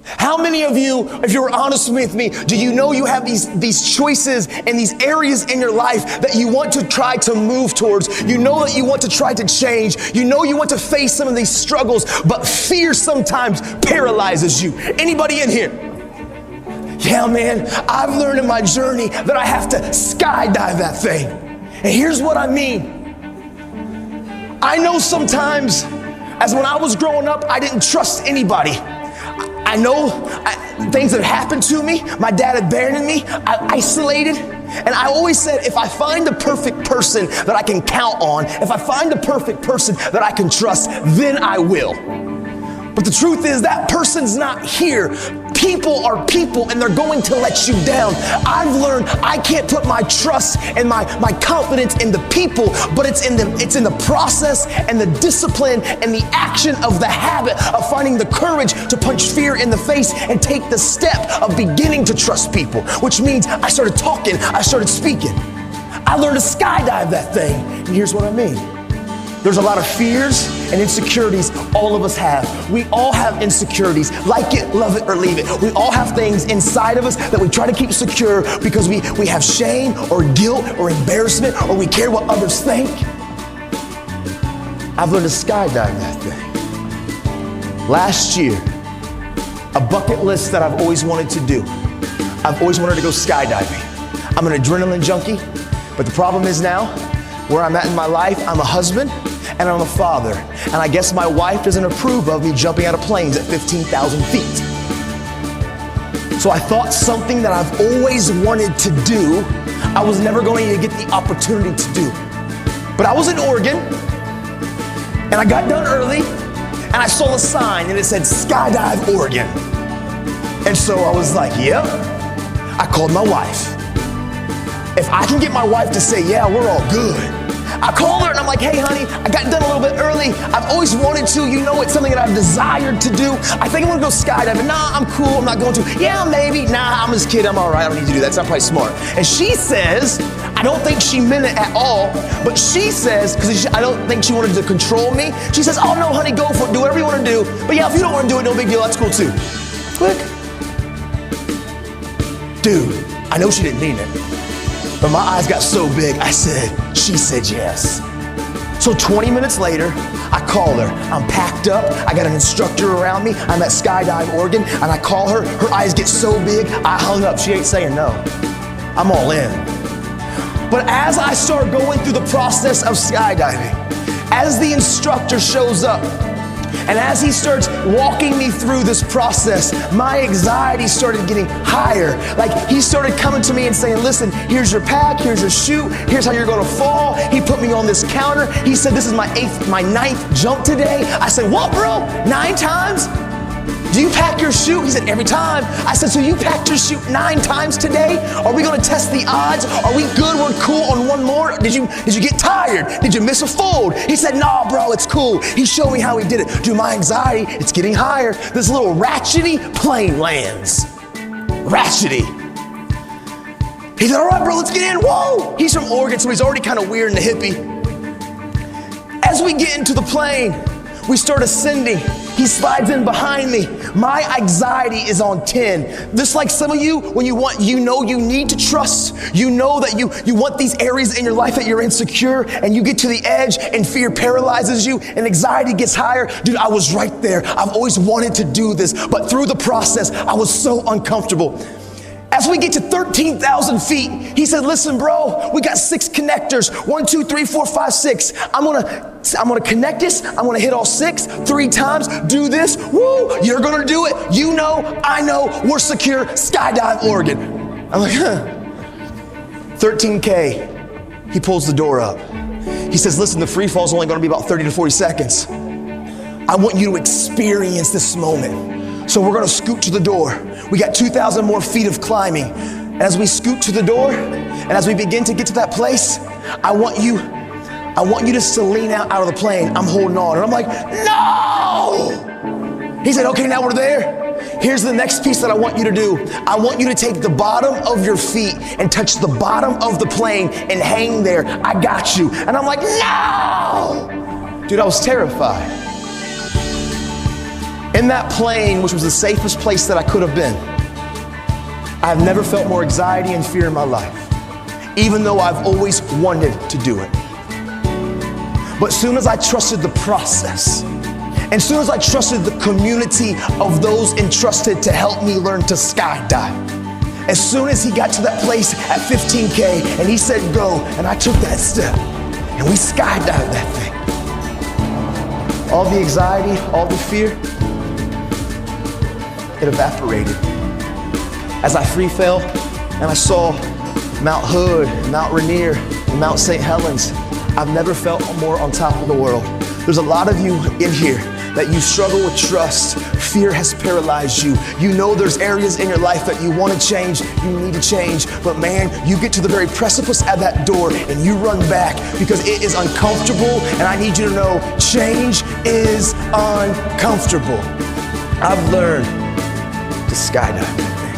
How many of you, if you're honest with me, do you know you have these choices and these areas in your life that you want to try to move towards? You know that you want to try to change. You know you want to face some of these struggles, but fear sometimes paralyzes you. Anybody in here? Yeah, man, I've learned in my journey that I have to skydive that thing. And here's what I mean. I know sometimes, as when I was growing up, I didn't trust anybody. I know things that happened to me. My dad abandoned me. I isolated. And I always said, if I find the perfect person that I can count on, if I find the perfect person that I can trust, then I will. But the truth is that person's not here. People are people, and they're going to let you down. I've learned I can't put my trust and my confidence in the people, but it's in the process and the discipline and the action of the habit of finding the courage to punch fear in the face and take the step of beginning to trust people, which means I started talking, I started speaking. I learned to skydive that thing, and here's what I mean. There's a lot of fears and insecurities all of us have. We all have insecurities. Like it, love it, or leave it. We all have things inside of us that we try to keep secure because we have shame or guilt or embarrassment, or we care what others think. I've learned to skydive that thing. Last year, a bucket list that I've always wanted to do. I've always wanted to go skydiving. I'm an adrenaline junkie, but the problem is now, where I'm at in my life, I'm a husband and I'm a father. And I guess my wife doesn't approve of me jumping out of planes at 15,000 feet. So I thought something that I've always wanted to do, I was never going to get the opportunity to do. But I was in Oregon and I got done early and I saw a sign and it said Skydive Oregon. And so I was like, yep. I called my wife. If I can get my wife to say, yeah, we're all good. I call her and I'm like, hey honey, I got done a little bit early. I've always wanted to, you know, it's something that I've desired to do. I think I'm gonna go skydiving. Nah, I'm cool, I'm not going to. Yeah, maybe, nah, I'm just kidding, I'm all right, I don't need to do that, it's not probably smart. And she says, I don't think she meant it at all, but she says, because I don't think she wanted to control me, she says, oh no honey, go for it, do whatever you wanna do. But yeah, if you don't wanna do it, no big deal, that's cool too. Click. Dude, I know she didn't mean it. But my eyes got so big, she said yes. So 20 minutes later, I call her. I'm packed up, I got an instructor around me, I'm at Skydive Oregon, and I call her, her eyes get so big, I hung up, she ain't saying no. I'm all in. But as I start going through the process of skydiving, as the instructor shows up, and as he starts walking me through this process, my anxiety started getting higher. Like he started coming to me and saying, listen, here's your pack, here's your chute, here's how you're gonna fall. He put me on this counter. He said, this is my ninth jump today. I said, what bro, 9 times? Do you pack your chute? He said, every time. I said, so you packed your chute 9 times today? Are we gonna test the odds? Are we good, we're cool on one more? Did you get tired? Did you miss a fold? He said, nah bro, it's cool. He showed me how he did it. Dude, my anxiety, it's getting higher. This little ratchety plane lands. Ratchety. He said, all right bro, let's get in, whoa! He's from Oregon, so he's already kind of weird and a hippie. As we get into the plane, we start ascending. He slides in behind me. My anxiety is on 10. Just like some of you, when you need to trust, you know that you want these areas in your life that you're insecure, and you get to the edge and fear paralyzes you and anxiety gets higher. Dude, I was right there. I've always wanted to do this, but through the process, I was so uncomfortable. As we get to 13,000 feet, he said, listen, bro, we got 6 connectors. 1, 2, 3, 4, 5, 6. I'm gonna connect this. I'm gonna hit all 6 3 times. Do this. Woo, you're gonna do it. You know, I know, we're secure. Skydive Oregon. I'm like, 13K. He pulls the door up. He says, listen, the free fall is only gonna be about 30 to 40 seconds. I want you to experience this moment. So we're gonna scoot to the door. We got 2,000 more feet of climbing. And as we scoot to the door, and as we begin to get to that place, I want you just to lean out of the plane. I'm holding on, and I'm like, no! He said, okay, now we're there. Here's the next piece that I want you to do. I want you to take the bottom of your feet and touch the bottom of the plane and hang there. I got you. And I'm like, no! Dude, I was terrified. In that plane, which was the safest place that I could have been, I've never felt more anxiety and fear in my life, even though I've always wanted to do it. But as soon as I trusted the process, and as soon as I trusted the community of those entrusted to help me learn to skydive, as soon as he got to that place at 15K and he said go, and I took that step, and we skydived that thing, all the anxiety, all the fear, it evaporated. As I free fell and I saw Mount Hood, Mount Rainier, and Mount St. Helens, I've never felt more on top of the world. There's a lot of you in here that you struggle with trust. Fear has paralyzed you. You know there's areas in your life that you want to change, you need to change, but man, you get to the very precipice at that door and you run back because it is uncomfortable, and I need you to know change is uncomfortable. I've learned to skydive.